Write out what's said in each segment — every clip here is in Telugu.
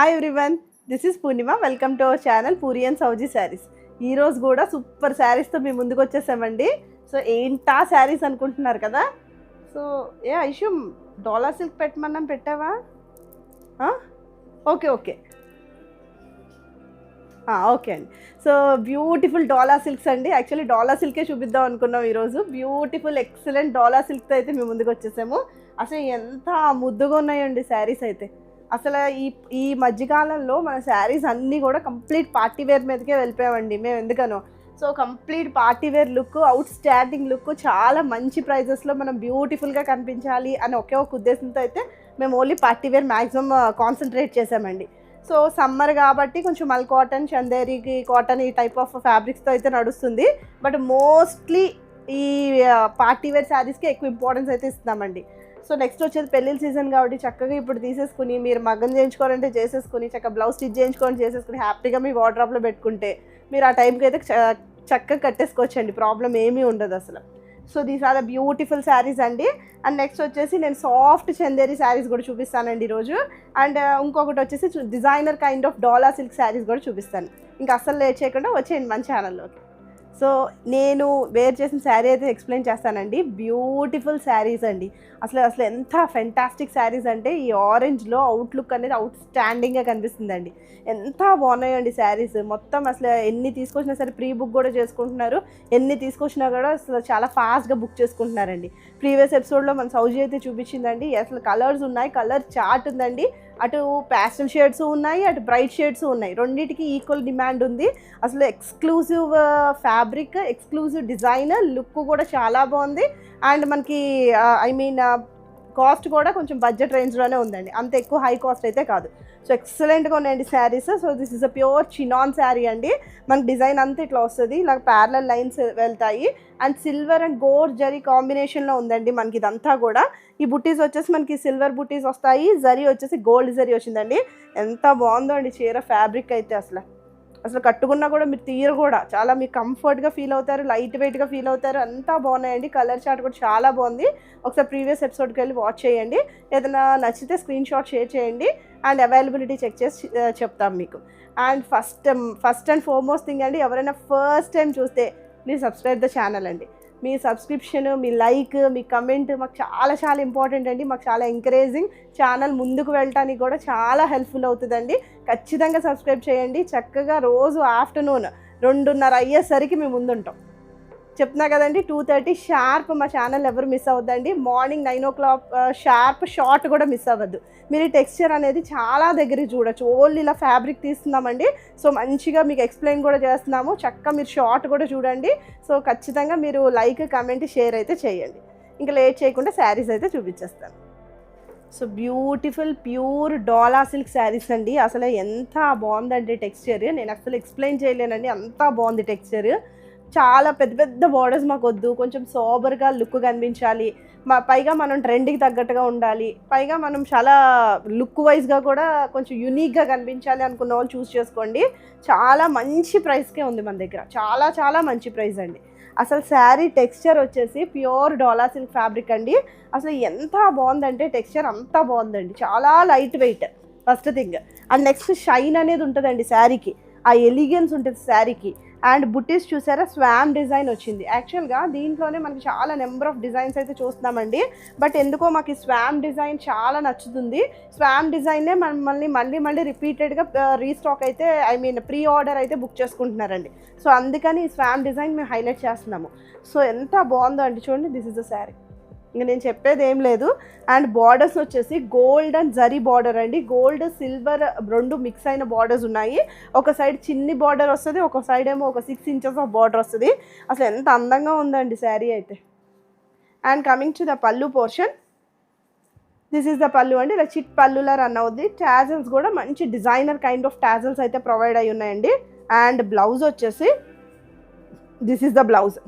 Hi everyone, this is Purnima. Welcome to our channel Puri and Sauji saris. ఈరోజు కూడా సూపర్ శారీస్తో మీ ముందుకు వచ్చేసామండి. సో ఏంటా శారీస్ అనుకుంటున్నారు కదా. సో ఐషు డోలా సిల్క్ పెట్టమన్నాం, పెట్టావా? ఓకే ఓకే ఓకే అండి. సో బ్యూటిఫుల్ డోలా సిల్క్స్ అండి. యాక్చువల్లీ డోలా సిల్కే చూపిద్దాం అనుకున్నాం ఈరోజు. బ్యూటిఫుల్ ఎక్సలెంట్ డోలా సిల్క్తో అయితే మేము ముందుకు వచ్చేసాము. అసలు ఎంత ముద్దుగా ఉన్నాయండి శారీస్ అయితే. అసలు ఈ మధ్యకాలంలో మన శారీస్ అన్నీ కూడా కంప్లీట్ పార్టీ వేర్ మీదకే వెళ్ళిపోయామండి మేము. ఎందుకనో so complete party wear look, outstanding look, చాలా మంచి ప్రైజెస్లో మనం బ్యూటిఫుల్గా కనిపించాలి అని ఒకే ఒక ఉద్దేశంతో అయితే మేము only party wear maximum concentrate చేసామండి. సో సమ్మర్ కాబట్టి కొంచెం మల్ కాటన్, చందేరికి కాటన్ ఈ టైప్ ఆఫ్ ఫ్యాబ్రిక్స్తో అయితే నడుస్తుంది. బట్ మోస్ట్లీ ఈ పార్టీ వేర్ శారీస్కి ఎక్కువ ఇంపార్టెన్స్ అయితే ఇస్తున్నామండి. సో నెక్స్ట్ వచ్చేది పెళ్ళిళ్ళ సీజన్ కాబట్టి చక్కగా ఇప్పుడు తీసేసుకుని మీరు మగ్గం చేయించుకోవాలంటే చేసేసుకుని, చక్కగా బ్లౌజ్ స్టిచ్ చేయించుకోవాలని చేసేసుకుని హ్యాపీగా మీ వార్డ్రోబ్లో పెట్టుకుంటే మీరు ఆ టైంకి అయితే చక్కగా కట్టేసుకోవచ్చండి. ప్రాబ్లం ఏమీ ఉండదు అసలు. So these are the beautiful saris అండి. అండ్ నెక్స్ట్ వచ్చేసి నేను సాఫ్ట్ చందేరి శారీస్ కూడా చూపిస్తానండి ఈరోజు. అండ్ ఇంకొకటి వచ్చేసి designer kind of dola silk saris కూడా చూపిస్తాను. ఇంకా అస్సలు లేట్ చేయకుండా వచ్చేయండి మన ఛానల్లోకి. సో నేను వేర్ చేసిన శారీ అయితే ఎక్స్ప్లెయిన్ చేస్తానండి. బ్యూటిఫుల్ శారీస్ అండి. అసలు ఎంత ఫెంటాస్టిక్ శారీస్ అంటే ఈ ఆరెంజ్లో అవుట్లుక్ అనేది అవుట్ స్టాండింగ్గా కనిపిస్తుందండి. ఎంత బాగున్నాయండి శారీస్. మొత్తం అసలు ఎన్ని తీసుకొచ్చినా సరే ప్రీ బుక్ కూడా చేసుకుంటున్నారు. ఎన్ని తీసుకొచ్చినా కూడా అసలు చాలా ఫాస్ట్గా బుక్ చేసుకుంటున్నారండి. ప్రీవియస్ ఎపిసోడ్లో మన సౌజీ అయితే చూపించిందండి. అసలు కలర్స్ ఉన్నాయి, కలర్ చార్ట్ ఉందండి. అటు ప్యాస్టల్ షేడ్స్ ఉన్నాయి, అటు బ్రైట్ షేడ్స్ ఉన్నాయి. రెండింటికి ఈక్వల్ డిమాండ్ ఉంది. అసలు exclusive fabric, exclusive design, look కూడా చాలా బాగుంది. అండ్ మనకి కాస్ట్ కూడా కొంచెం బడ్జెట్ రేంజ్లోనే ఉందండి. అంత ఎక్కువ హై కాస్ట్ అయితే కాదు. సో ఎక్సలెంట్గా ఉన్నాయండి saris. So this is a pure chinon sari అండి. మనకి డిజైన్ అంతా ఇట్లా వస్తుంది, ఇలా ప్యారలల్ లైన్స్ వెళ్తాయి. And silver and gold zari కాంబినేషన్లో ఉందండి మనకి ఇదంతా కూడా. ఈ బుట్టీస్ వచ్చేసి మనకి సిల్వర్ బుట్టీస్ వస్తాయి, జరీ వచ్చేసి గోల్డ్ జరీ వచ్చిందండి. ఎంత బాగుందో అండి చీర ఫ్యాబ్రిక్ అయితే. అసలు కట్టుకున్నా కూడా మీరు తీయరు కూడా, చాలా మీరు కంఫర్ట్గా ఫీల్ అవుతారు, లైట్ వెయిట్గా ఫీల్ అవుతారు. అంతా బాగున్నాయండి. కలర్ చార్ట్ కూడా చాలా బాగుంది. ఒకసారి ప్రీవియస్ ఎపిసోడ్కి వెళ్ళి వాచ్ చేయండి. ఏదైనా నచ్చితే స్క్రీన్ షాట్ షేర్ చేయండి. అండ్ అవైలబిలిటీ చెక్ చేసి చెప్తాం మీకు. And first and foremost thing అండి, ఎవరైనా ఫస్ట్ టైం చూస్తే ప్లీజ్ సబ్స్క్రైబ్ ద ఛానల్ అండి. మీ సబ్స్క్రిప్షన్, మీ లైక్, మీ కమెంట్ మాకు చాలా చాలా ఇంపార్టెంట్ అండి. మాకు చాలా ఎంకరేజింగ్. ఛానల్ ముందుకు వెళ్ళటానికి కూడా చాలా హెల్ప్ఫుల్ అవుతుందండి. ఖచ్చితంగా సబ్స్క్రైబ్ చేయండి. చక్కగా రోజు ఆఫ్టర్నూన్ 2:30 అయ్యేసరికి మేము ముందుంటాం. చెప్తున్నా కదండి, 2:30 షార్ప్ మా ఛానల్ ఎవరు మిస్ అవ్వద్దండి. మార్నింగ్ 9 o'clock షార్ప్ షార్ట్ కూడా మిస్ అవ్వద్దు. మీరు ఈ టెక్స్చర్ అనేది చాలా దగ్గరికి చూడొచ్చు. ఓన్లీ ఇలా ఫ్యాబ్రిక్ తీస్తున్నామండి. సో మంచిగా మీకు ఎక్స్ప్లెయిన్ కూడా చేస్తున్నాము. చక్కగా మీరు షార్ట్ కూడా చూడండి. సో ఖచ్చితంగా మీరు లైక్, కమెంట్, షేర్ అయితే చేయండి. ఇంకా లేట్ చేయకుండా శారీస్ అయితే చూపించేస్తాను. సో బ్యూటిఫుల్ ప్యూర్ డోలా సిల్క్ శారీస్ అండి. అసలు ఎంత బాగుందండి టెక్స్చర్, నేను అసలు ఎక్స్ప్లెయిన్ చేయలేనండి. అంత బాగుంది టెక్స్చర్. చాలా పెద్ద పెద్ద బార్డర్స్ మాకు వద్దు, కొంచెం సోబర్గా లుక్ కనిపించాలి. పైగా మనం ట్రెండ్కి తగ్గట్టుగా ఉండాలి. పైగా మనం చాలా లుక్ వైజ్గా కూడా కొంచెం యూనిక్గా కనిపించాలి అనుకున్న వాళ్ళు చూస్ చేసుకోండి. చాలా మంచి ప్రైస్కే ఉంది మన దగ్గర. చాలా చాలా మంచి ప్రైస్ అండి. అసలు శారీ టెక్స్చర్ వచ్చేసి ప్యూర్ డోలా సిల్క్ ఫ్యాబ్రిక్ అండి. అసలు ఎంత బాగుందంటే టెక్స్చర్ అంతా బాగుందండి. చాలా light weight first thing. And next shine అనేది ఉంటుందండి శారీకి, ఆ ఎలిగెన్స్ ఉంటుంది శారీకి. అండ్ బుట్టీస్ చూసారా, స్వామ్ డిజైన్ వచ్చింది. యాక్చువల్గా దీంట్లోనే మనకి చాలా నెంబర్ ఆఫ్ డిజైన్స్ అయితే చూస్తున్నామండి. బట్ ఎందుకో మాకు ఈ స్వామ్ డిజైన్ చాలా నచ్చుతుంది. స్వామ్ డిజైన్నే మళ్ళీ రిపీటెడ్గా రీస్టాక్ అయితే ప్రీ ఆర్డర్ అయితే బుక్ చేసుకుంటున్నారండి. సో అందుకని ఈ స్వామ్ డిజైన్ మేము హైలైట్ చేస్తున్నాము. సో ఎంత బాగుందో అండి చూడండి. This is the sari. ఇంకా నేను చెప్పేది ఏం లేదు. అండ్ బార్డర్స్ వచ్చేసి గోల్డ్ అండ్ జరీ బార్డర్ అండి. గోల్డ్, సిల్వర్ రెండు మిక్స్ అయిన బార్డర్స్ ఉన్నాయి. ఒక సైడ్ చిన్ని బార్డర్ వస్తుంది, ఒక సైడ్ ఏమో ఒక 6 inches ఆఫ్ బార్డర్ వస్తుంది. అసలు ఎంత అందంగా ఉందండి శారీ అయితే. అండ్ కమింగ్ టు ద పళ్ళు పోర్షన్, దిస్ ఈస్ ద పళ్ళు అండి. ఇలా చిట్ పళ్ళులా రన్ అవుద్ది. టాజల్స్ కూడా మంచి డిజైనర్ కైండ్ ఆఫ్ టాజల్స్ అయితే ప్రొవైడ్ అయ్యి ఉన్నాయండి. అండ్ బ్లౌజ్ వచ్చేసి దిస్ ఈస్ ద బ్లౌజ్.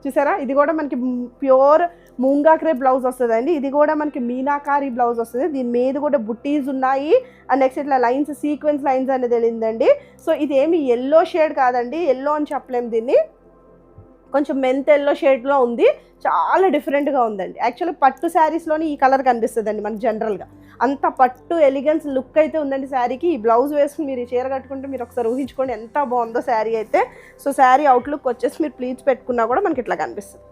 చూసారా, ఇది కూడా మనకి ప్యూర్ మూంగా క్రేప్ బ్లౌజ్ వస్తుందండి. ఇది కూడా మనకి మీనాకారి బ్లౌజ్ వస్తుంది. దీని మీద కూడా బుట్టీస్ ఉన్నాయి. అండ్ నెక్స్ట్ ఇట్లా లైన్స్, సీక్వెన్స్ లైన్స్ అనేది వెళ్ళిందండి. సో ఇది ఏమి ఎల్లో షేడ్ కాదండి, ఎల్లో అని చెప్పలేము దీన్ని. కొంచెం మెంత్ ఎల్లో షేడ్లో ఉంది, చాలా డిఫరెంట్గా ఉందండి. యాక్చువల్లీ పట్టు శారీస్లోని ఈ కలర్ కనిపిస్తుందండి మనకి జనరల్గా. అంత పట్టు ఎలిగెన్స్ లుక్ అయితే ఉందండి శారీకి. ఈ బ్లౌజ్ వేసుకుని మీరు ఈ చీర కట్టుకుంటే మీరు ఒకసారి ఊహించుకోండి ఎంత బాగుందో శారీ అయితే. సో శారీ అవుట్లుక్ వచ్చేసి మీరు ప్లీట్స్ పెట్టుకున్నా కూడా మనకి ఇట్లా కనిపిస్తుంది.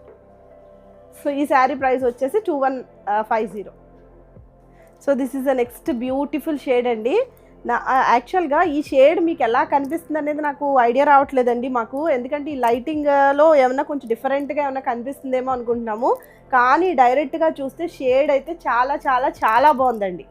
సో ఈ శారీ ప్రైస్ వచ్చేసి 2150. So this is the next beautiful shade అండి. యాక్చువల్గా ఈ షేడ్ మీకు ఎలా కనిపిస్తుంది అనేది నాకు ఐడియా రావట్లేదండి మాకు, ఎందుకంటే ఈ లైటింగ్లో ఏమన్నా కొంచెం డిఫరెంట్గా ఏమైనా కనిపిస్తుందేమో అనుకుంటున్నాము. కానీ డైరెక్ట్గా చూస్తే షేడ్ అయితే చాలా చాలా చాలా బాగుందండి.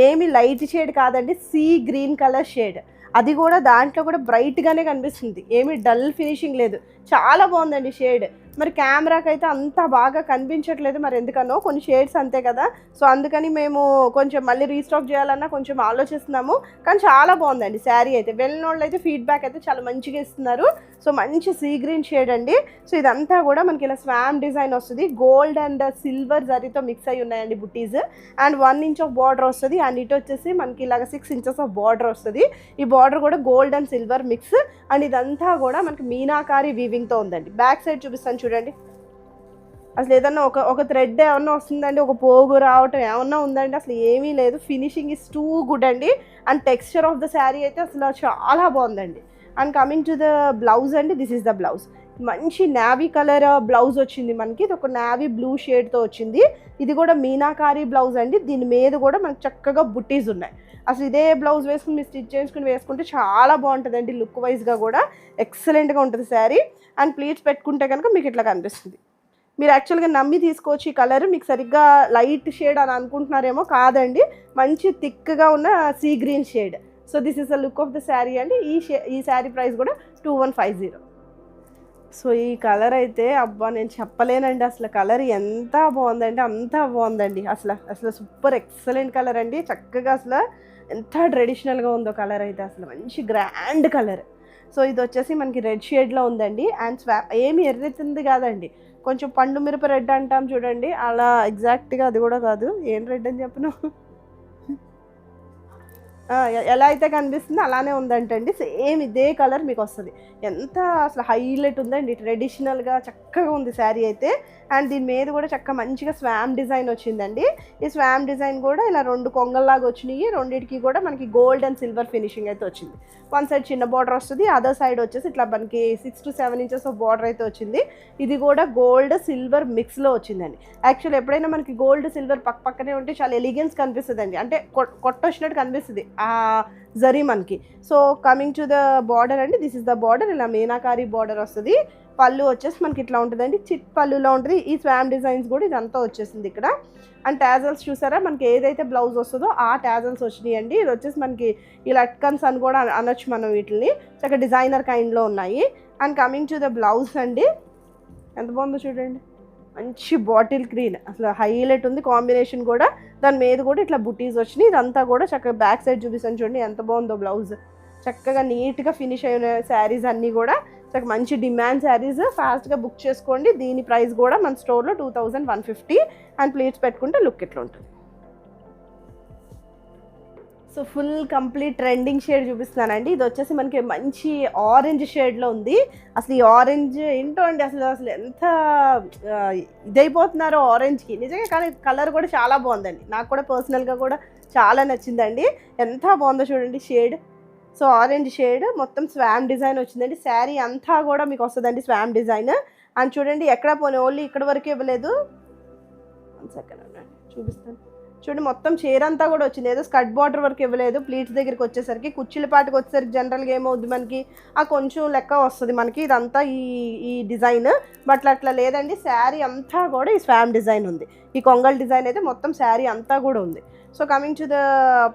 ఏమి లైట్ షేడ్ కాదండి, సీ గ్రీన్ కలర్ షేడ్. అది కూడా దాంట్లో కూడా బ్రైట్గానే కనిపిస్తుంది, ఏమి డల్ ఫినిషింగ్ లేదు. చాలా బాగుందండి షేడ్. మరి కెమెరాకి అయితే అంత బాగా కనిపించట్లేదు, మరి ఎందుకనో కొన్ని షేడ్స్ అంతే కదా. సో అందుకని మేము కొంచెం మళ్ళీ రీస్టాక్ చేయాలన్నా కొంచెం ఆలోచిస్తున్నాము. కానీ చాలా బాగుందండి శారీ అయితే. వెళ్ళిన వాళ్ళు అయితే ఫీడ్బ్యాక్ అయితే చాలా మంచిగా ఇస్తున్నారు. సో మంచి సీ గ్రీన్ షేడ్ అండి. సో ఇదంతా కూడా మనకి ఇలా స్వామ్ డిజైన్ వస్తుంది, గోల్డ్ అండ్ సిల్వర్ జరీతో మిక్స్ అయ్యి ఉన్నాయండి బుట్టీస్. అండ్ 1 ఇంచ్ ఆఫ్ బార్డర్ వస్తుంది. అండ్ ఇటు వచ్చేసి మనకి ఇలాగ 6 ఇంచెస్ ఆఫ్ బార్డర్ వస్తుంది. ఈ బార్డర్ కూడా gold and silver mix. And ఇదంతా కూడా మనకి మీనాకారి వీవింగ్తో ఉందండి. బ్యాక్ సైడ్ చూపిస్తాను చూడండి. అసలు ఏదన్నా ఒక థ్రెడ్ ఏమన్నా వస్తుందండి, ఒక పోగు రావటం ఏమన్నా ఉందండి, అసలు ఏమీ లేదు. ఫినిషింగ్ ఇస్ టూ గుడ్ అండి. And texture of the sari అయితే అసలు చాలా బాగుందండి. And coming to the blouse అండి, దిస్ ఈస్ ద బ్లౌజ్. మంచి నావీ కలర్ బ్లౌజ్ వచ్చింది మనకి. ఇది ఒక నావీ బ్లూ షేడ్తో వచ్చింది. ఇది కూడా మీనాకారి బ్లౌజ్ అండి. దీని మీద కూడా మనకి చక్కగా బుట్టీస్ ఉన్నాయి. అసలు ఇదే బ్లౌజ్ వేసుకుని మీరు స్టిచ్ చేసుకుని వేసుకుంటే చాలా బాగుంటుందండి. లుక్ వైజ్గా కూడా ఎక్సలెంట్గా ఉంటుంది శారీ. అండ్ ప్లీట్స్ పెట్టుకుంటే కనుక మీకు ఇట్లా కనిపిస్తుంది. మీరు యాక్చువల్గా నమ్మి తీసుకోవచ్చు ఈ కలర్. మీకు సరిగ్గా లైట్ షేడ్ అని అనుకుంటున్నారేమో, కాదండి, మంచి థిక్గా ఉన్న sea green shade. So this is the look of the sari అండి. ఈ శారీ ప్రైస్ కూడా 2150. సో ఈ కలర్ అయితే అబ్బా నేను చెప్పలేనండి, అసలు కలర్ ఎంత బాగుందండి, అంత బాగుందండి. అసలు సూపర్ ఎక్సలెంట్ కలర్ అండి. చక్కగా అసలు ఎంత ట్రెడిషనల్గా ఉందో కలర్ అయితే, అసలు మంచి గ్రాండ్ కలర్. సో ఇది వచ్చేసి మనకి రెడ్ షేడ్లో ఉందండి. అండ్ ఏమి ఎర్రెత్తుంది కాదండి, కొంచెం పండు మిరప రెడ్ అంటాం చూడండి, అలా ఎగ్జాక్ట్గా అది కూడా కాదు. ఏం రెడ్ అని చెప్పను, ఎలా అయితే కనిపిస్తుందో అలానే ఉందంటండి. సేమ్ ఇదే కలర్ మీకు వస్తుంది. ఎంత అసలు హైలైట్ ఉందండి, ట్రెడిషనల్గా చక్కగా ఉంది శారీ అయితే. అండ్ దీని మీద కూడా చక్కగా మంచిగా స్వామ్ డిజైన్ వచ్చిందండి. ఈ స్వామ్ డిజైన్ కూడా ఇలా 2 కొంగల్లాగా వచ్చినాయి. రెండింటికి కూడా మనకి గోల్డ్ అండ్ సిల్వర్ ఫినిషింగ్ అయితే వచ్చింది. వన్ సైడ్ చిన్న బార్డర్ వస్తుంది, అదర్ సైడ్ వచ్చేసి ఇట్లా మనకి 6 to 7 ఇంచెస్ ఆఫ్ బార్డర్ అయితే వచ్చింది. ఇది కూడా గోల్డ్ సిల్వర్ మిక్స్లో వచ్చిందండి. యాక్చువల్లీ ఎప్పుడైనా మనకి గోల్డ్ సిల్వర్ పక్కనే ఉంటే చాలా ఎలిగెన్స్ కనిపిస్తుందండి, అంటే కొట్టొచ్చినట్టు కనిపిస్తుంది ఆ జరీ మనకి. So coming to the border అండి, దిస్ ఇస్ ద బార్డర్. ఇలా మీనాకారి బార్డర్ వస్తుంది. పళ్ళు వచ్చేసి మనకి ఇట్లా ఉంటుందండి, చిట్ పళ్ళులో ఉంటుంది. ఈ స్వామ్ డిజైన్స్ కూడా ఇదంతా వచ్చేసింది ఇక్కడ. అండ్ ట్యాజల్స్ చూసారా, మనకి ఏదైతే బ్లౌజ్ వస్తుందో ఆ ట్యాజల్స్ వచ్చినాయి అండి. ఇది వచ్చేసి మనకి ఈ లట్కన్స్ అని కూడా అనొచ్చు మనం వీటిని. చక్కగా డిజైనర్ కైండ్లో ఉన్నాయి. And coming to the blouse అండి, ఎంత బాగుందో చూడండి, మంచి బాటిల్ గ్రీన్, అసలు హైలైట్ ఉంది కాంబినేషన్ కూడా. దాని మీద కూడా ఇట్లా బుటీస్ వచ్చినాయి. ఇదంతా కూడా చక్కగా బ్యాక్ సైడ్ చూపిస్తాను చూడండి ఎంత బాగుందో బ్లౌజ్. చక్కగా నీట్గా ఫినిష్ అయిన శారీస్ అన్నీ కూడా చక్కగా మంచి డిమాండ్ శారీస్. ఫాస్ట్గా బుక్ చేసుకోండి. దీని ప్రైస్ కూడా మన స్టోర్లో 2150. అండ్ ప్లీట్స్ పెట్టుకుంటే లుక్ ఇట్లా ఉంటుంది. So full complete trending shade చూపిస్తున్నానండి. ఇది వచ్చేసి మనకి మంచి ఆరెంజ్ షేడ్లో ఉంది. అసలు ఈ ఆరెంజ్ ఏంటో అండి, అసలు ఎంత ఇదైపోతున్నారో ఆరెంజ్కి నిజంగా. కానీ కలర్ కూడా చాలా బాగుందండి, నాకు కూడా పర్సనల్గా కూడా చాలా నచ్చిందండి. ఎంత బాగుందో చూడండి షేడ్. సో ఆరెంజ్ షేడ్ మొత్తం స్వామ్ డిజైన్ వచ్చిందండి. శారీ అంతా కూడా మీకు వస్తుందండి స్వామ్ డిజైన్. అండ్ చూడండి ఎక్కడ పోనీ ఓన్లీ ఇక్కడ వరకు ఇవ్వలేదు. 1 సెకండ్ అండి చూపిస్తాను చూడండి, మొత్తం చీర అంతా కూడా వచ్చింది. ఏదో స్కర్ట్ బార్డర్ వరకు ఇవ్వలేదు. ప్లీట్స్ దగ్గరికి వచ్చేసరికి, కుర్చీల పాటికి వచ్చేసరికి జనరల్గా ఏమవుద్ది మనకి కొంచెం లెక్క వస్తుంది మనకి ఇదంతా ఈ డిజైన్. బట్ అట్లా లేదండి, శారీ అంతా కూడా ఈ స్వామ్ డిజైన్ ఉంది. ఈ కొంగల్ డిజైన్ అయితే మొత్తం శారీ అంతా కూడా ఉంది. సో కమింగ్ టు ద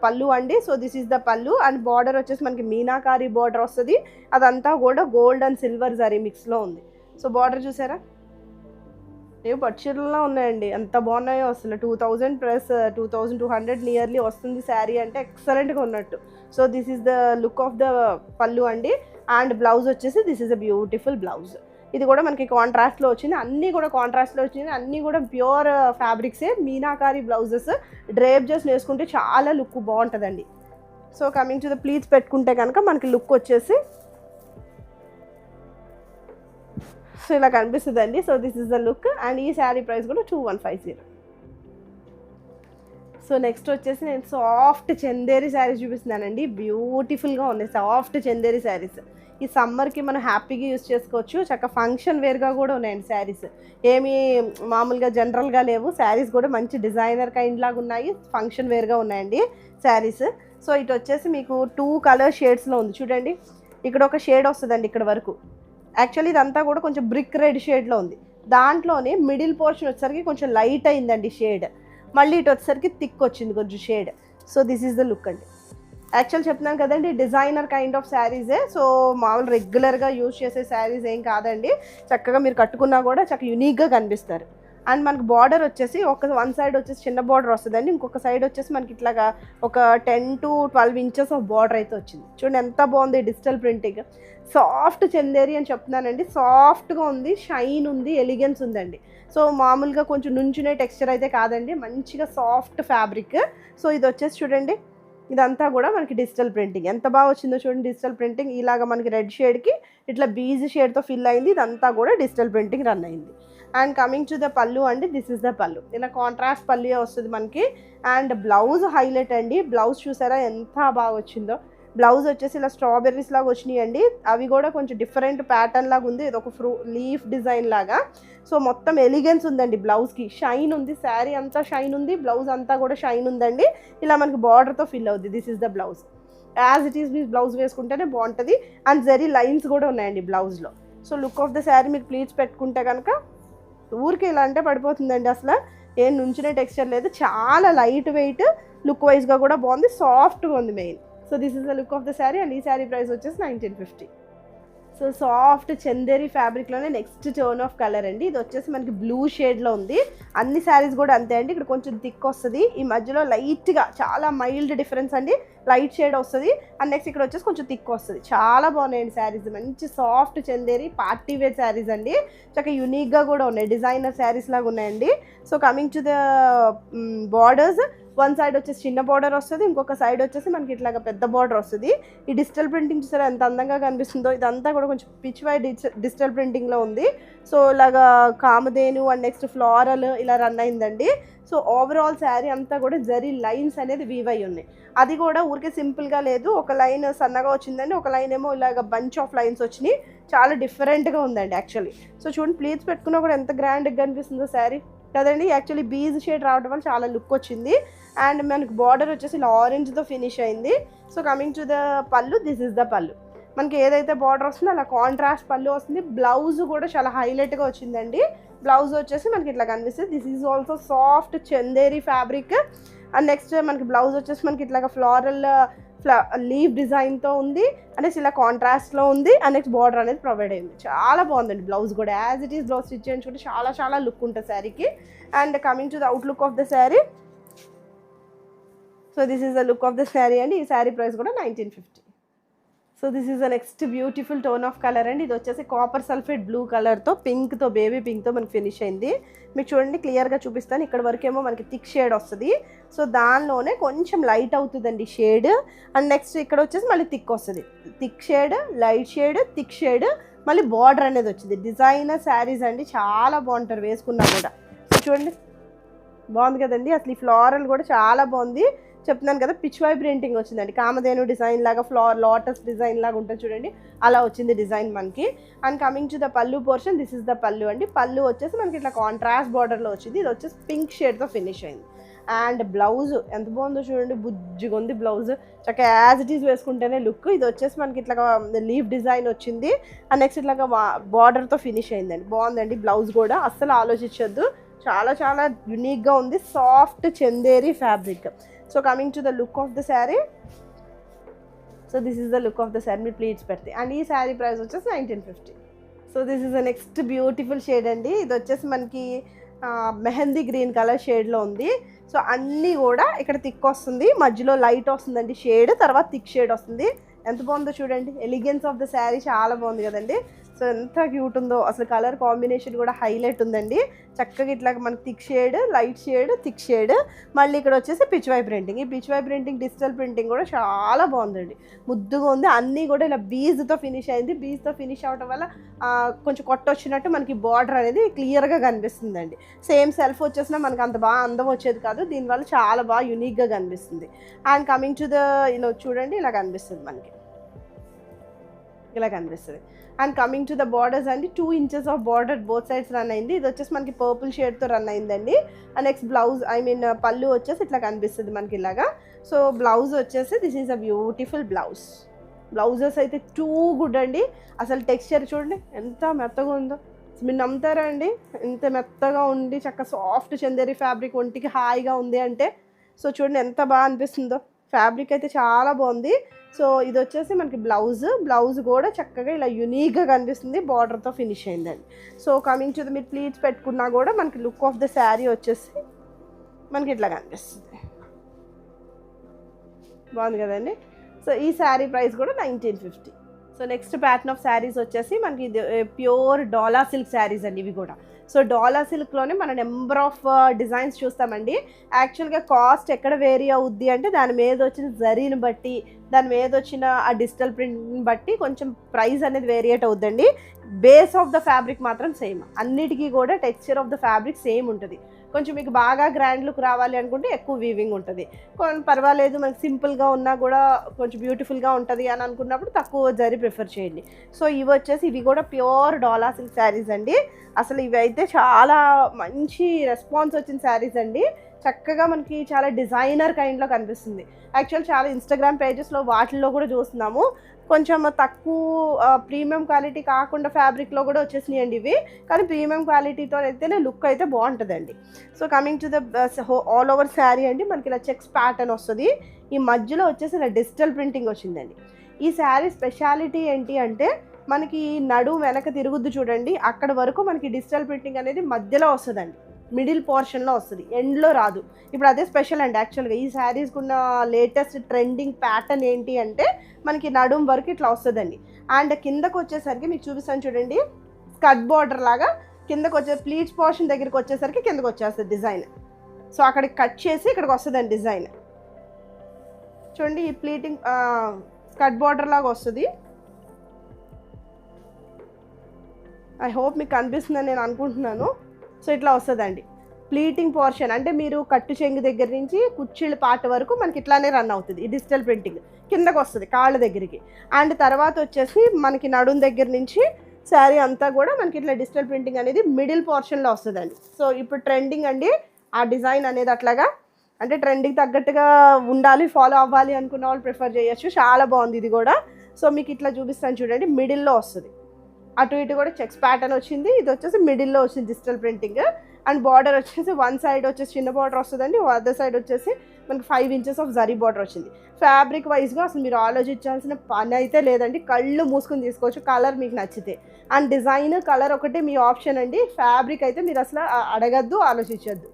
పళ్ళు అండి. సో దిస్ ఈస్ ద పళ్ళు. అండ్ బార్డర్ వచ్చేసి మనకి మీనాకారి బార్డర్ వస్తుంది. అదంతా కూడా గోల్డ్ అండ్ సిల్వర్ జరీ మిక్స్లో ఉంది. సో బార్డర్ చూసారా, ఏవో పట్టుచీరల్లో ఉన్నాయండి, ఎంత బాగున్నాయో అసలు. 2000 ప్లస్ 2200 నియర్లీ వస్తుంది శారీ అంటే, ఎక్సలెంట్గా ఉన్నట్టు. So this is the look of the పళ్ళు అండి. అండ్ బ్లౌజ్ వచ్చేసి this is a beautiful blouse. ఇది కూడా మనకి కాంట్రాస్ట్లో వచ్చింది, అన్నీ కూడా కాంట్రాస్ట్లో వచ్చింది, అన్నీ కూడా ప్యూర్ ఫ్యాబ్రిక్సే. మీనాకారి బ్లౌజెస్ డ్రేప్ చేసి వేసుకుంటే చాలా లుక్ బాగుంటుందండి. So coming to the pleats పెట్టుకుంటే కనుక మనకి లుక్ వచ్చేసి సో ఇలా కనిపిస్తుందండి. So this is the look and ఈ శారీ ప్రైస్ కూడా 2150. సో నెక్స్ట్ వచ్చేసి నేను సాఫ్ట్ చందేరి శారీస్ చూపిస్తున్నానండి. బ్యూటిఫుల్గా ఉన్నాయి సాఫ్ట్ చందేరి శారీస్. ఈ సమ్మర్కి మనం హ్యాపీగా యూస్ చేసుకోవచ్చు. చక్కగా ఫంక్షన్ వేర్గా కూడా ఉన్నాయండి శారీస్. ఏమీ మామూలుగా జనరల్గా లేవు. శారీస్ కూడా మంచి డిజైనర్ కైండ్ లాగా ఉన్నాయి, ఫంక్షన్ వేర్గా ఉన్నాయండి శారీస్. సో ఇటు వచ్చేసి మీకు 2 కలర్ షేడ్స్లో ఉంది చూడండి. ఇక్కడ ఒక షేడ్ వస్తుందండి ఇక్కడ వరకు. యాక్చువల్లీ ఇదంతా కూడా కొంచెం బ్రిక్ రెడ్ షేడ్లో ఉంది. దాంట్లోనే మిడిల్ పోర్షన్ వచ్చేసరికి కొంచెం లైట్ అయిందండి షేడ్. మళ్ళీ ఇటు వచ్చేసరికి థిక్ వచ్చింది కొంచెం shade. So this is the look అండి. యాక్చువల్ చెప్తున్నాను కదండి, డిజైనర్ కైండ్ ఆఫ్ శారీసే. సో మామూలు రెగ్యులర్గా యూజ్ చేసే శారీస్ ఏం కాదండి. చక్కగా మీరు కట్టుకున్నా కూడా చక్కగా యూనిక్గా కనిపిస్తారు. అండ్ మనకు బార్డర్ వచ్చేసి వన్ సైడ్ వచ్చేసి చిన్న బార్డర్ వస్తుందండి, ఇంకొక సైడ్ వచ్చేసి మనకి ఇట్లాగా ఒక 10 to 12 ఇంచెస్ ఆఫ్ బార్డర్ అయితే వచ్చింది. చూడండి ఎంత బాగుంది డిజిటల్ ప్రింటింగ్. సాఫ్ట్ చందేరి అని చెప్తున్నానండి. సాఫ్ట్గా ఉంది, షైన్ ఉంది, ఎలిగెన్స్ ఉందండి. సో మామూలుగా కొంచెం నుంచునే టెక్స్చర్ అయితే కాదండి, మంచిగా సాఫ్ట్ ఫ్యాబ్రిక్. సో ఇది వచ్చేసి చూడండి, ఇదంతా కూడా మనకి డిజిటల్ ప్రింటింగ్ ఎంత బాగా వచ్చిందో చూడండి. డిజిటల్ ప్రింటింగ్ ఇలాగ మనకి రెడ్ షేడ్కి ఇట్లా బీజ్ షేడ్తో ఫిల్ అయింది. ఇదంతా కూడా డిజిటల్ ప్రింటింగ్ రన్ అయింది. అండ్ కమింగ్ టు ద పళ్ళు అండి, దిస్ ఇస్ ద పళ్ళు. ఇలా కాంట్రాస్ట్ పళ్ళు వస్తుంది మనకి. అండ్ బ్లౌజ్ హైలైట్ అండి. బ్లౌజ్ చూసారా ఎంత బాగా వచ్చిందో. బ్లౌజ్ వచ్చేసి ఇలా స్ట్రాబెర్రీస్ లాగా వచ్చినాయి అండి. అవి కూడా కొంచెం డిఫరెంట్ ప్యాటర్న్ లాగా ఉంది. ఇది ఒక లీఫ్ డిజైన్ లాగా. సో మొత్తం ఎలిగెన్స్ ఉందండి బ్లౌజ్కి. షైన్ ఉంది, శారీ అంతా షైన్ ఉంది, బ్లౌజ్ అంతా కూడా షైన్ ఉందండి. ఇలా మనకి బార్డర్తో ఫిల్ అవుతుంది. This is the blouse. As it is మీరు బ్లౌజ్ వేసుకుంటేనే బాగుంటుంది. అండ్ జరీ లైన్స్ కూడా ఉన్నాయండి బ్లౌజ్లో. So look of the sari మీకు ప్లీట్స్ పెట్టుకుంటే కనుక ఊరికి ఇలా అంటే పడిపోతుందండి. అసలు ఏం నుంచునే టెక్స్చర్ లేదు. చాలా లైట్ వెయిట్, లుక్ వైజ్గా కూడా బాగుంది, సాఫ్ట్గా ఉంది main. So this is the look of the sari. And ఈ శారీ ప్రైస్ వచ్చేసి 1950. సో సాఫ్ట్ చందేరి ఫ్యాబ్రిక్లోనే నెక్స్ట్ టోన్ ఆఫ్ కలర్ అండి. ఇది వచ్చేసి మనకి బ్లూ షేడ్లో ఉంది. అన్ని శారీస్ కూడా అంతే అండి. ఇక్కడ కొంచెం థిక్ వస్తుంది, ఈ మధ్యలో లైట్గా చాలా మైల్డ్ డిఫరెన్స్ అండి, లైట్ షేడ్ వస్తుంది. అండ్ నెక్స్ట్ ఇక్కడ వచ్చేసి కొంచెం థిక్ వస్తుంది. చాలా బాగున్నాయండి శారీస్. మంచి soft Chanderi party wear saris అండి. చక్కగా యూనిక్గా కూడా ఉన్నాయి, డిజైనర్ శారీస్ లాగా ఉన్నాయండి. So coming to the borders, one side వచ్చేసి చిన్న బార్డర్ వస్తుంది, ఇంకొక సైడ్ వచ్చేసి మనకి ఇట్లాగా పెద్ద బార్డర్ వస్తుంది. ఈ డిజిటల్ ప్రింటింగ్ చూసారా ఎంత అందంగా కనిపిస్తుందో. ఇదంతా కూడా కొంచెం పిచ్ వై డిజిటల్ ప్రింటింగ్లో ఉంది. సో ఇలాగా కామధేను అండ్ నెక్స్ట్ ఫ్లోరల్ ఇలా రన్ అయిందండి. సో ఓవరాల్ శారీ అంతా కూడా జరీ లైన్స్ అనేది వీవ్ అయి ఉన్నాయి. అది కూడా ఊరికే సింపుల్గా లేదు, ఒక లైన్ సన్నగా వచ్చిందండి, ఒక లైన్ ఏమో ఇలాగ బంచ్ ఆఫ్ లైన్స్ వచ్చినాయి. చాలా డిఫరెంట్గా ఉందండి యాక్చువల్లీ. సో చూడండి ప్లీట్స్ పెట్టుకున్నా కూడా ఎంత గ్రాండ్గా కనిపిస్తుందో శారీ కదండి. యాక్చువల్లీ బీజ్ షేడ్ రావడం వల్ల చాలా లుక్ వచ్చింది. అండ్ మనకి బార్డర్ వచ్చేసి ఇలా ఆరెంజ్తో ఫినిష్ అయింది. సో కమింగ్ టు ద పళ్ళు, దిస్ ఇస్ ద పళ్ళు. మనకి ఏదైతే బార్డర్ వస్తుందో అలా కాంట్రాస్ట్ పళ్ళు వస్తుంది. బ్లౌజ్ కూడా చాలా హైలైట్గా వచ్చిందండి. బ్లౌజ్ వచ్చేసి మనకి ఇట్లా కనిపిస్తుంది. This is also soft Chanderi fabric. And next మనకి బ్లౌజ్ వచ్చేసి మనకి ఇట్లాగా ఫ్లోరల్ లీవ్ డిజైన్తో ఉంది. అనేసి ఇలా కాంట్రాస్ట్లో ఉంది. అండ్ నెక్స్ట్ బార్డర్ అనేది ప్రొవైడ్ అయింది. చాలా బాగుందండి బ్లౌజ్ కూడా. As it is blouse stitch చేయించుకుంటే చాలా చాలా లుక్ ఉంటుంది శారీకి. And coming to the out look of the sari. So this is the look of the sari అండి. ఈ శారీ ప్రైస్ కూడా 1950. So this is the next beautiful tone of colour అండి. ఇది వచ్చేసి కాపర్ సల్ఫేట్ బ్లూ కలర్తో పింక్తో బేబీ పింక్తో మనకి ఫినిష్ అయింది. మీకు చూడండి క్లియర్గా చూపిస్తాను. ఇక్కడ వరకేమో మనకి థిక్ షేడ్ వస్తుంది. సో దానిలోనే కొంచెం లైట్ అవుతుందండి షేడ్. అండ్ నెక్స్ట్ ఇక్కడ వచ్చేసి మళ్ళీ థిక్ వస్తుంది. Thick shade, light shade, thick shade, మళ్ళీ బార్డర్ అనేది వచ్చింది. డిజైనర్ శారీస్ అండి, చాలా బాగుంటారు వేసుకున్నా కూడా. సో చూడండి బాగుంది కదండి. అసలు ఈ ఫ్లోరల్ కూడా చాలా బాగుంది. చెప్తున్నాను కదా పిచ్ వై ప్రింటింగ్ వచ్చిందండి. కామధేను డిజైన్ లాగా లోటస్ డిజైన్ లాగా ఉంటుంది చూడండి, అలా వచ్చింది డిజైన్ మనకి. అండ్ కమింగ్ టు ద పళ్ళు పోర్షన్, దిస్ ఇస్ ద పళ్ళు అండి. పళ్ళు వచ్చేసి మనకి ఇట్లా కాంట్రాస్ట్ బార్డర్లో వచ్చింది. ఇది వచ్చేసి పింక్ షేడ్తో ఫినిష్ అయింది. అండ్ బ్లౌజ్ ఎంత బాగుందో చూడండి, బుజ్జిగా ఉంది బ్లౌజ్. చక్కగా యాజ్ ఇట్ ఈస్ వేసుకుంటేనే లుక్. ఇది వచ్చేసి మనకి ఇట్లా లీఫ్ డిజైన్ వచ్చింది. అండ్ నెక్స్ట్ ఇట్లాగా బార్డర్తో ఫినిష్ అయిందండి. బాగుందండి బ్లౌజ్ కూడా, అస్సలు ఆలోచించొద్దు. చాలా చాలా యునిక్గా ఉంది, soft Chanderi fabric. So coming to the look of the sari. So this is the look of the sari. మీరు ప్లీట్స్ పెడితే. అండ్ ఈ శారీ ప్రైస్ వచ్చేసి 1950. So this is the next beautiful shade అండి. ఇది వచ్చేసి మనకి మెహందీ గ్రీన్ కలర్ షేడ్లో ఉంది. సో అన్నీ కూడా ఇక్కడ థిక్ వస్తుంది, మధ్యలో లైట్ వస్తుందండి షేడ్, తర్వాత థిక్ షేడ్ వస్తుంది. ఎంత బాగుందో చూడండి. ఎలిగెన్స్ ఆఫ్ ద శారీ చాలా బాగుంది కదండి. సో ఎంత క్యూట్ ఉందో అసలు, కలర్ కాంబినేషన్ కూడా హైలైట్ ఉందండి. చక్కగా ఇట్లా మనకి thick shade, light shade, thick shade, మళ్ళీ ఇక్కడ వచ్చేసి పిచ్వై ప్రింటింగ్. ఈ పిచ్వై ప్రింటింగ్, డిజిటల్ ప్రింటింగ్ కూడా చాలా బాగుందండి, ముద్దుగా ఉంది. అన్నీ కూడా ఇలా బీజ్తో ఫినిష్ అయింది. బీజ్తో ఫినిష్ అవడం వల్ల కొంచెం కొట్టొచ్చినట్టు మనకి బార్డర్ అనేది క్లియర్గా కనిపిస్తుందండి. సేమ్ సెల్ఫ్ వచ్చేసినా మనకి అంత బాగా అందం వచ్చేది కాదు, దీనివల్ల చాలా బాగా యూనిక్గా కనిపిస్తుంది. అండ్ కమింగ్ టు ద ఇలా చూడండి, ఇలా కనిపిస్తుంది మనకి, ఇలా కనిపిస్తుంది. And coming to the borders అండి, 2 inches of border both sides run అయింది. ఇది వచ్చేసి మనకి పర్పుల్ షేడ్తో రన్ అయిందండి. అండ్ నెక్స్ట్ బ్లౌజ్, పళ్ళు వచ్చేసి ఇట్లా కనిపిస్తుంది మనకి ఇలాగా. సో బ్లౌజ్ వచ్చేసి this is a beautiful blouse. Blouses అయితే టూ గుడ్ అండి. అసలు టెక్స్చర్ చూడండి ఎంత మెత్తగా ఉందో, మీరు నమ్ముతారా అండి? ఎంత మెత్తగా ఉండి చక్కగా సాఫ్ట్ చందేరి ఫ్యాబ్రిక్, ఒంటికి హాయిగా ఉంది అంటే. సో చూడండి ఎంత బాగా అనిపిస్తుందో, ఫ్యాబ్రిక్ అయితే చాలా బాగుంది. సో ఇది వచ్చేసి మనకి బ్లౌజ్ కూడా చక్కగా ఇలా యూనిక్గా కనిపిస్తుంది, బార్డర్తో ఫినిష్ అయిందండి. సో కమింగ్ టు ద, మీరు ప్లీట్స్ పెట్టుకున్నా కూడా మనకి లుక్ ఆఫ్ ద శారీ వచ్చేసి మనకి ఇట్లా కనిపిస్తుంది. బాగుంది కదండి. సో ఈ శారీ ప్రైస్ కూడా 1950. So next pattern of saris వచ్చేసి మనకి ఇది ప్యూర్ డోలా సిల్క్ శారీస్ అండి ఇవి కూడా. సో డోలా సిల్క్లోనే మన నెంబర్ ఆఫ్ డిజైన్స్ చూస్తామండి. యాక్చువల్గా కాస్ట్ ఎక్కడ వేరీ అవుద్ది అంటే దాని మీద వచ్చిన జరీని బట్టి, దాని మీద వచ్చిన ఆ డిజిటల్ ప్రింట్ని బట్టి కొంచెం ప్రైస్ అనేది వేరియేట్ అవుద్దండి. బేస్ ఆఫ్ ద ఫ్యాబ్రిక్ మాత్రం సేమ్, అన్నిటికీ కూడా texture of the fabric same ఉంటుంది. కొంచెం మీకు బాగా గ్రాండ్ లుక్ రావాలి అనుకుంటే ఎక్కువ వీవింగ్ ఉంటుంది, కొంచెం పర్వాలేదు మనకి సింపుల్గా ఉన్నా కూడా కొంచెం బ్యూటిఫుల్గా ఉంటుంది అని అనుకున్నప్పుడు తక్కువ జరీ ప్రిఫర్ చేయండి. సో ఇవి కూడా ప్యూర్ డోలా సిల్క్ శారీస్ అండి. అసలు ఇవి అయితే చాలా మంచి రెస్పాన్స్ వచ్చిన శారీస్ అండి. చక్కగా మనకి చాలా డిజైనర్ కైండ్లో కనిపిస్తుంది. యాక్చువల్ చాలా ఇన్స్టాగ్రామ్ పేజెస్లో వాటిల్లో కూడా చూస్తున్నాము, కొంచెం తక్కువ ప్రీమియం క్వాలిటీ కాకుండా ఫ్యాబ్రిక్లో కూడా వచ్చేసినాయండి ఇవి. కానీ ప్రీమియం క్వాలిటీతో అయితేనే లుక్ అయితే బాగుంటుందండి. So coming to the all over sari అండి, మనకి ఇలా చెక్స్ ప్యాటర్న్ వస్తుంది. ఈ మధ్యలో వచ్చేసి ఇలా డిజిటల్ ప్రింటింగ్ వచ్చిందండి. ఈ శారీ స్పెషాలిటీ ఏంటి అంటే మనకి నడు వెనక తిరుగుద్దు చూడండి, అక్కడ వరకు మనకి డిజిటల్ ప్రింటింగ్ అనేది మధ్యలో వస్తుందండి, మిడిల్ పోర్షన్లో వస్తుంది, ఎండ్లో రాదు. ఇప్పుడు అదే స్పెషల్ అండి. యాక్చువల్గా ఈ శారీస్కి ఉన్న లేటెస్ట్ ట్రెండింగ్ ప్యాటర్న్ ఏంటి అంటే మనకి నడుం వరకు ఇట్లా వస్తుందండి. అండ్ కిందకు వచ్చేసరికి మీకు చూపిస్తాను చూడండి, స్కర్ట్ బార్డర్ లాగా కిందకు వచ్చే ప్లీట్స్ పోర్షన్ దగ్గరికి వచ్చేసరికి కిందకు వచ్చేస్తుంది డిజైన్. సో అక్కడికి కట్ చేసి ఇక్కడికి వస్తుందండి డిజైన్. చూడండి ఈ ప్లీటింగ్ స్కర్ట్ బార్డర్ లాగా వస్తుంది. ఐ హోప్ మీకు కనిపిస్తుందని నేను అనుకుంటున్నాను. సో ఇట్లా వస్తుందండి ప్లీటింగ్ పోర్షన్, అంటే మీరు కట్టు చెంగు దగ్గర నుంచి కుర్చీల పార్ట్ వరకు మనకి ఇట్లానే రన్ అవుతుంది. ఈ డిజిటల్ ప్రింటింగ్ కిందకు వస్తుంది కాళ్ళ దగ్గరికి. అండ్ తర్వాత వచ్చేసి మనకి నడుం దగ్గర నుంచి శారీ అంతా కూడా మనకి ఇట్లా డిజిటల్ ప్రింటింగ్ అనేది మిడిల్ పోర్షన్లో వస్తుందండి. సో ఇప్పుడు ట్రెండింగ్ అండి ఆ డిజైన్ అనేది, అట్లాగా అంటే ట్రెండింగ్ తగ్గట్టుగా ఉండాలి, ఫాలో అవ్వాలి అనుకున్న వాళ్ళు ప్రిఫర్ చేయొచ్చు. చాలా బాగుంది ఇది కూడా. సో మీకు ఇట్లా చూపిస్తాను చూడండి, మిడిల్లో వస్తుంది, అటు ఇటు కూడా చెక్స్ ప్యాటర్న్ వచ్చింది. ఇది వచ్చేసి మిడిల్లో వచ్చింది డిజిటల్ ప్రింటింగ్. అండ్ బార్డర్ వచ్చేసి వన్ సైడ్ వచ్చేసి చిన్న బార్డర్ వస్తుందండి, అదర్ సైడ్ వచ్చేసి మనకి 5 inches ఆఫ్ జరీ బార్డర్ వచ్చింది. ఫ్యాబ్రిక్ వైజ్గా అసలు మీరు ఆలోచించాల్సిన పని అయితే లేదండి, కళ్ళు మూసుకొని తీసుకోవచ్చు కలర్ మీకు నచ్చితే. అండ్ డిజైన్ కలర్ ఒకటి మీ ఆప్షన్ అండి, ఫ్యాబ్రిక్ అయితే మీరు అసలు అడగద్దు, ఆలోచించద్దు.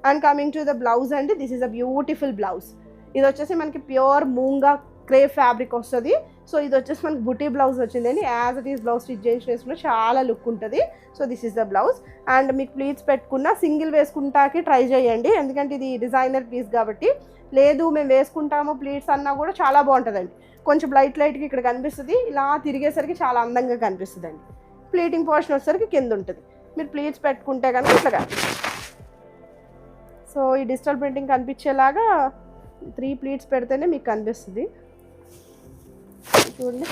And coming to the blouse అండి, this is a beautiful blouse. ఇది వచ్చేసి మనకి ప్యూర్ మూంగా క్రేప్ ఫ్యాబ్రిక్ వస్తుంది. సో ఇది వచ్చేసి మనకి బుటీ బ్లౌజ్ వచ్చిందండి, as it is blouse stitch చేసి వేసుకున్న చాలా లుక్ ఉంటుంది. So this is the blouse. And మీకు ప్లీట్స్ పెట్టుకున్న సింగిల్ వేసుకుంటాకి ట్రై చేయండి, ఎందుకంటే ఇది డిజైనర్ పీస్ కాబట్టి. లేదు మేము వేసుకుంటాము ప్లీట్స్ అన్నా కూడా చాలా బాగుంటుందండి. కొంచెం లైట్గా ఇక్కడ కనిపిస్తుంది, ఇలా తిరిగేసరికి చాలా అందంగా కనిపిస్తుందండి. ప్లీటింగ్ పోర్షన్ వచ్చేసరికి కింద ఉంటుంది, మీరు ప్లీట్స్ పెట్టుకుంటే కనుక ఇట్లా కనిపిస్తుంది. సో ఈ డిజిటల్ ప్రింటింగ్ కనిపించేలాగా 3 ప్లీట్స్ పెడితేనే మీకు కనిపిస్తుంది. చూడండి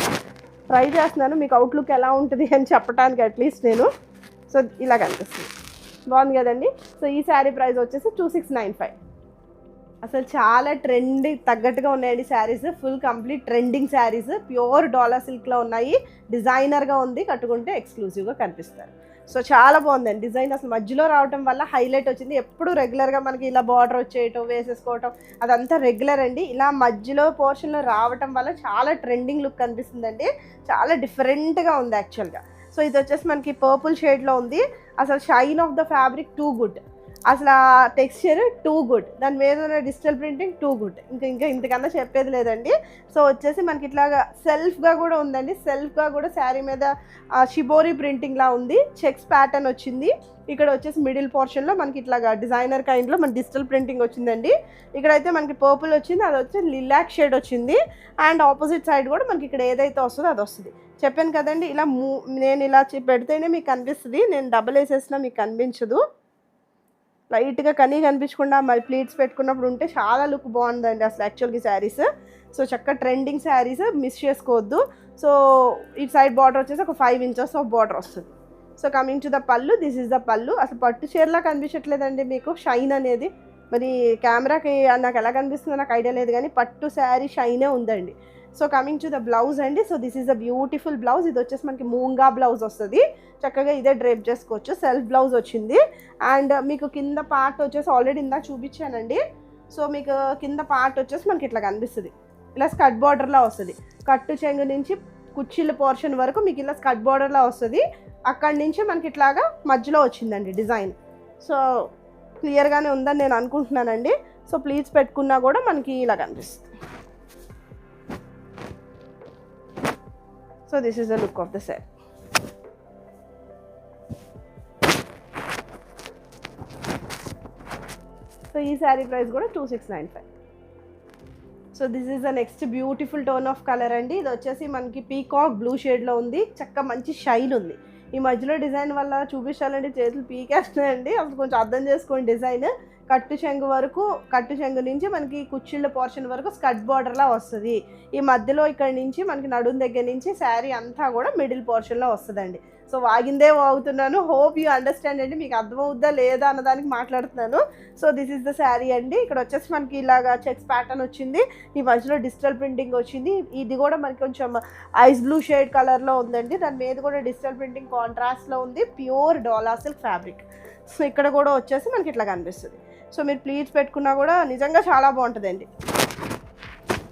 ట్రై చేస్తున్నాను మీకు అవుట్లుక్ ఎలా ఉంటుంది అని చెప్పడానికి అట్లీస్ట్ నేను. సో ఇలా కనిపిస్తుంది, బాగుంది కదండి. సో ఈ శారీ ప్రైస్ వచ్చేసి 2695. అసలు చాలా ట్రెండ్ తగ్గట్టుగా ఉన్నాయండి saris, full complete trending saris, pure dola సిల్క్లో ఉన్నాయి, డిజైనర్గా ఉంది, కట్టుకుంటే ఎక్స్క్లూజివ్గా కనిపిస్తారు. సో చాలా బాగుందండి డిజైన్, అసలు మధ్యలో రావటం వల్ల హైలైట్ వచ్చింది. ఎప్పుడు రెగ్యులర్గా మనకి ఇలా బార్డర్ వచ్చేయటం వేసేసుకోవటం అదంతా రెగ్యులర్ అండి, ఇలా మధ్యలో పోర్షన్లో రావటం వల్ల చాలా ట్రెండింగ్ లుక్ కనిపిస్తుందండి, చాలా డిఫరెంట్గా ఉంది యాక్చువల్గా. సో ఇది వచ్చేసి మనకి పర్పుల్ షేడ్లో ఉంది. అసలు shine of the fabric too good. అసలు ఆ టెక్స్చర్ టూ గుడ్, దాని మీద ఉన్న డిజిటల్ ప్రింటింగ్ టూ గుడ్, ఇంకా ఇంతకన్నా చెప్పేది లేదండి. సో వచ్చేసి మనకి ఇట్లాగా సెల్ఫ్గా కూడా ఉందండి, సెల్ఫ్గా కూడా శారీ మీద షిబోరి ప్రింటింగ్లా ఉంది, చెక్స్ ప్యాటర్న్ వచ్చింది. ఇక్కడ వచ్చేసి మిడిల్ పోర్షన్లో మనకి ఇట్లాగా డిజైనర్ కైండ్లో మన డిజిటల్ ప్రింటింగ్ వచ్చిందండి. ఇక్కడైతే మనకి పర్పుల్ వచ్చింది, అది వచ్చి లిలాక్ షేడ్ వచ్చింది. అండ్ ఆపోజిట్ సైడ్ కూడా మనకి ఇక్కడ ఏదైతే వస్తుందో అది వస్తుంది. చెప్పాను కదండి, ఇలా నేను ఇలా పెడితేనే మీకు కనిపిస్తుంది, నేను డబల్ వేసేసినా మీకు కనిపించదు. లైట్గా కనిపించకుండా మరి ప్లీట్స్ పెట్టుకున్నప్పుడు ఉంటే చాలా లుక్ బాగుందండి అసలు యాక్చువల్గా శారీస్. సో చక్కగా ట్రెండింగ్ శారీస్, మిస్ చేసుకోవద్దు. సో ఈ సైడ్ బార్డర్ వచ్చేసి ఒక 5 inches ఆఫ్ బార్డర్ వస్తుంది. సో కమింగ్ టు ద పళ్ళు, దిస్ ఈజ్ ద పళ్ళు. అసలు పట్టు చీరలా కనిపించట్లేదండి మీకు షైన్ అనేది, మరి కెమెరాకి నాకు ఎలా కనిపిస్తుందో నాకు ఐడియా లేదు, కానీ పట్టు శారీ షైనే ఉందండి. So coming to the blouse అండి. So this is a beautiful blouse. ఇది వచ్చేసి మనకి మూంగా బ్లౌజ్ వస్తుంది, చక్కగా ఇదే డ్రేప్ చేసుకోవచ్చు. సెల్ఫ్ బ్లౌజ్ వచ్చింది. అండ్ మీకు కింద పార్ట్ వచ్చేసి ఆల్రెడీ ఇందాక చూపించానండి. సో మీకు కింద పార్ట్ వచ్చేసి మనకి ఇట్లా కనిపిస్తుంది, ఇలా స్కర్ట్ బార్డర్లా వస్తుంది. కట్టు చెంగు నుంచి కుచ్చిళ్ళ పోర్షన్ వరకు మీకు ఇలా స్కర్ట్ బార్డర్లా వస్తుంది. అక్కడి నుంచి మనకి ఇట్లాగా మధ్యలో వచ్చిందండి డిజైన్. సో క్లియర్గానే ఉందని నేను అనుకుంటున్నానండి. సో ప్లీట్స్ పెట్టుకున్నా కూడా మనకి ఇలా కనిపిస్తుంది. So this is the look of the set. So ఈ శారీ ప్రైస్ కూడా 2695. So this is the next beautiful tone of colour అండి. ఇది వచ్చేసి మనకి పీకాక్ బ్లూ షేడ్లో ఉంది, చక్కగా మంచి షైన్ ఉంది. ఈ మధ్యలో డిజైన్ వల్ల చూపించాలంటే చేతులు పీకేస్తున్నాయండి, అసలు కొంచెం అర్థం చేసుకోండి. డిజైన్ కట్టు చెంగు వరకు, కట్టు చెంగు నుంచి మనకి కుచ్చిళ్ళ పోర్షన్ వరకు స్కర్ట్ బార్డర్లా వస్తుంది. ఈ మధ్యలో ఇక్కడ నుంచి మనకి నడుం దగ్గర నుంచి శారీ అంతా కూడా మిడిల్ పోర్షన్లో వస్తుందండి. సో వాగిందే వాగుతున్నాను, హోప్ యూ అండర్స్టాండ్ అండి, మీకు అర్థమవుద్దా లేదా అన్నదానికి మాట్లాడుతున్నాను. So this is the sari అండి. ఇక్కడ వచ్చేసి మనకి ఇలాగా చెక్స్ ప్యాటర్న్ వచ్చింది, ఈ మధ్యలో డిజిటల్ ప్రింటింగ్ వచ్చింది. ఇది కూడా మనకి కొంచెం ఐస్ బ్లూ షేడ్ కలర్లో ఉందండి, దాని మీద కూడా డిజిటల్ ప్రింటింగ్ కాంట్రాస్ట్లో ఉంది, ప్యూర్ డోలా సిల్క్ ఫ్యాబ్రిక్. సో ఇక్కడ కూడా వచ్చేసి మనకి ఇట్లా కనిపిస్తుంది. సో మీరు ప్లీట్స్ పెట్టుకున్నా కూడా నిజంగా చాలా బాగుంటుందండి.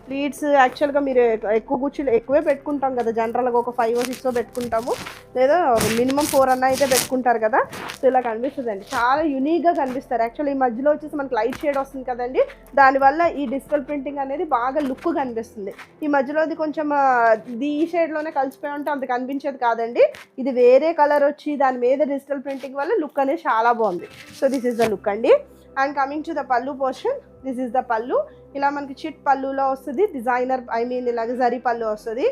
ప్లీట్స్ యాక్చువల్గా మీరు ఎక్కువ కుర్చీలు ఎక్కువే పెట్టుకుంటాం కదా, జనరల్గా ఒక 5 or 6 పెట్టుకుంటాము, లేదా మినిమం 4 అన్న అయితే పెట్టుకుంటారు కదా. సో ఇలా కనిపిస్తుందండి, చాలా యూనిక్గా కనిపిస్తారు. యాక్చువల్లీ ఈ మధ్యలో వచ్చేసి మనకి లైట్ షేడ్ వస్తుంది కదండి, దానివల్ల ఈ డిజిటల్ ప్రింటింగ్ అనేది బాగా లుక్ కనిపిస్తుంది. ఈ మధ్యలో అది కొంచెం ఈ షేడ్లోనే కలిసిపోయి ఉంటే అంత కనిపించేది కాదండి. ఇది వేరే కలర్ వచ్చి దాని మీద డిజిటల్ ప్రింటింగ్ వల్ల లుక్ అనేది చాలా బాగుంది. So this is the look అండి. అండ్ కమింగ్ టు ద పల్లు పోర్షన్, దిస్ ఈస్ ద పల్లు. ఇలా మనకి చిట్ పల్లులో వస్తుంది, డిజైనర్ ఇలాగ జరీ పల్లు వస్తుంది.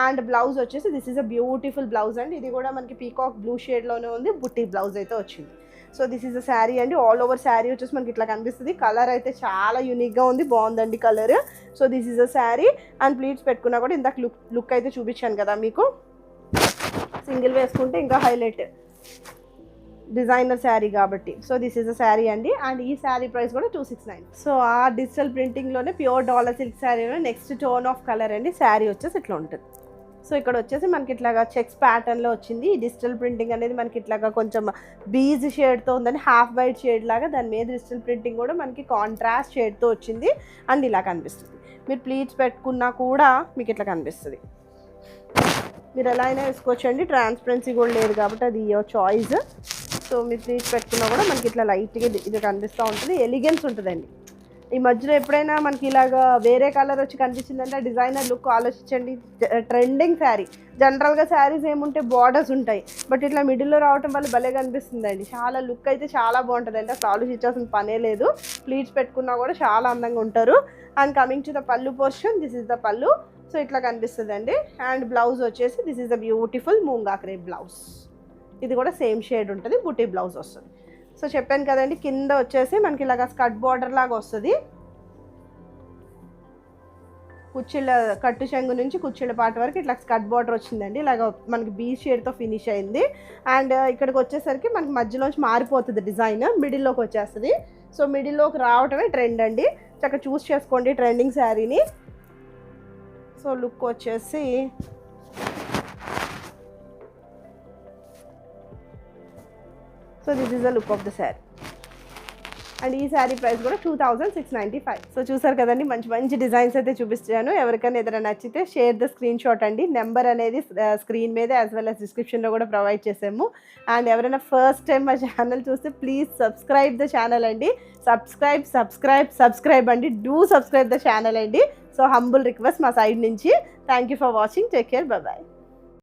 అండ్ బ్లౌజ్ వచ్చేసి this is a beautiful blouse అండి. ఇది కూడా మనకి పీకాక్ బ్లూ షేడ్లోనే ఉంది, బుట్టి బ్లౌజ్ అయితే వచ్చింది. So this is a sari అండి. ఆల్ ఓవర్ శారీ వచ్చేసి మనకి ఇట్లా కనిపిస్తుంది. కలర్ అయితే చాలా యూనిక్గా ఉంది, బాగుందండి colour. So this is a sari. And pleats పెట్టుకున్నా కూడా ఇందాక లుక్ అయితే చూపించాను కదా మీకు, సింగిల్ వేసుకుంటే ఇంకా హైలైట్, డిజైనర్ శారీ కాబట్టి. సో దిస్ ఈజ్ అ శారీ అండి. అండ్ ఈ శారీ ప్రైస్ కూడా 269. సో ఆ డిజిటల్ ప్రింటింగ్లోనే ప్యూర్ డోలా సిల్క్ శారీలో నెక్స్ట్ టోన్ ఆఫ్ కలర్ అండి. శారీ వచ్చేసి ఇట్లా ఉంటుంది. సో ఇక్కడ వచ్చేసి మనకి ఇట్లాగా చెక్స్ ప్యాటర్న్లో వచ్చింది. ఈ డిజిటల్ ప్రింటింగ్ అనేది మనకి ఇట్లాగా కొంచెం బీజ్ షేడ్తో ఉందని, హాఫ్ వైట్ షేడ్ లాగా, దాని మీద డిజిటల్ ప్రింటింగ్ కూడా మనకి కాంట్రాస్ట్ షేడ్తో వచ్చింది. అండ్ ఇలా కనిపిస్తుంది. మీరు ప్లీట్స్ పెట్టుకున్నా కూడా మీకు ఇట్లా కనిపిస్తుంది. మీరు ఎలా అయినా వేసుకోవచ్చండి, ట్రాన్స్పరెన్సీ కూడా లేదు కాబట్టి అది యువర్ చాయిస్. సో మీరు ప్లీట్స్ పెట్టుకున్నా కూడా మనకి ఇట్లా లైట్గా ఇది కనిపిస్తూ ఉంటుంది, ఎలిగెన్స్ ఉంటుందండి. ఈ మధ్యలో ఎప్పుడైనా మనకి ఇలాగా వేరే కలర్ వచ్చి కనిపించిందంటే డిజైనర్ లుక్ ఆలోచించండి. ట్రెండింగ్ శారీ, జనరల్గా శారీస్ ఏముంటే బార్డర్స్ ఉంటాయి, బట్ ఇట్లా మిడిల్లో రావటం వల్ల భలే కనిపిస్తుందండి. చాలా లుక్ అయితే చాలా బాగుంటుందండి, అసలు ఆలోచించాల్సిన పనే లేదు. ప్లీట్స్ పెట్టుకున్నా కూడా చాలా అందంగా ఉంటారు. అండ్ కమింగ్ టు ద పల్లు పోర్షన్, దిస్ ఈస్ ద పల్లు. సో ఇట్లా కనిపిస్తుందండి. అండ్ బ్లౌజ్ వచ్చేసి this is the beautiful మూంగా crepe blouse. ఇది కూడా సేమ్ షేడ్ ఉంటుంది, బుటీ బ్లౌజ్ వస్తుంది. సో చెప్పాను కదండి, కింద వచ్చేసి మనకి ఇలాగ స్కర్ట్ బార్డర్ లాగా వస్తుంది. కుచ్చిళ్ళ కట్టు చెంగు నుంచి కుచ్చిళ్ళ పాట వరకు ఇట్లా స్కర్ట్ బార్డర్ వచ్చిందండి. ఇలాగ మనకి బీ షేడ్తో ఫినిష్ అయింది. అండ్ ఇక్కడికి వచ్చేసరికి మనకి మధ్యలోంచి మారిపోతుంది డిజైన్, మిడిల్లోకి వచ్చేస్తుంది. సో మిడిల్లోకి రావటమే ట్రెండ్ అండి, చక్కగా చూస్ చేసుకోండి ట్రెండింగ్ శారీని. సో లుక్ వచ్చేసి so this is the look of the sari. And ఈ శారీ ప్రైస్ కూడా 2695. సో చూసారు కదండి, మంచి మంచి డిజైన్స్ అయితే చూపిస్తాను. ఎవరికైనా ఏదైనా నచ్చితే షేర్ ద స్క్రీన్ షాట్ అండి. నెంబర్ అనేది స్క్రీన్ మీద యాజ్ వెల్ as డిస్క్రిప్షన్లో కూడా ప్రొవైడ్ చేసాము. అండ్ ఎవరైనా ఫస్ట్ టైం మా ఛానల్ చూస్తే ప్లీజ్ సబ్స్క్రైబ్ ద ఛానల్ అండి. సబ్స్క్రైబ్ అండి. డూ సబ్స్క్రైబ్ ద ఛానల్ అండి. సో హంబుల్ రిక్వెస్ట్ మా సైడ్ నుంచి. Thank you for watching. Take care. Bye.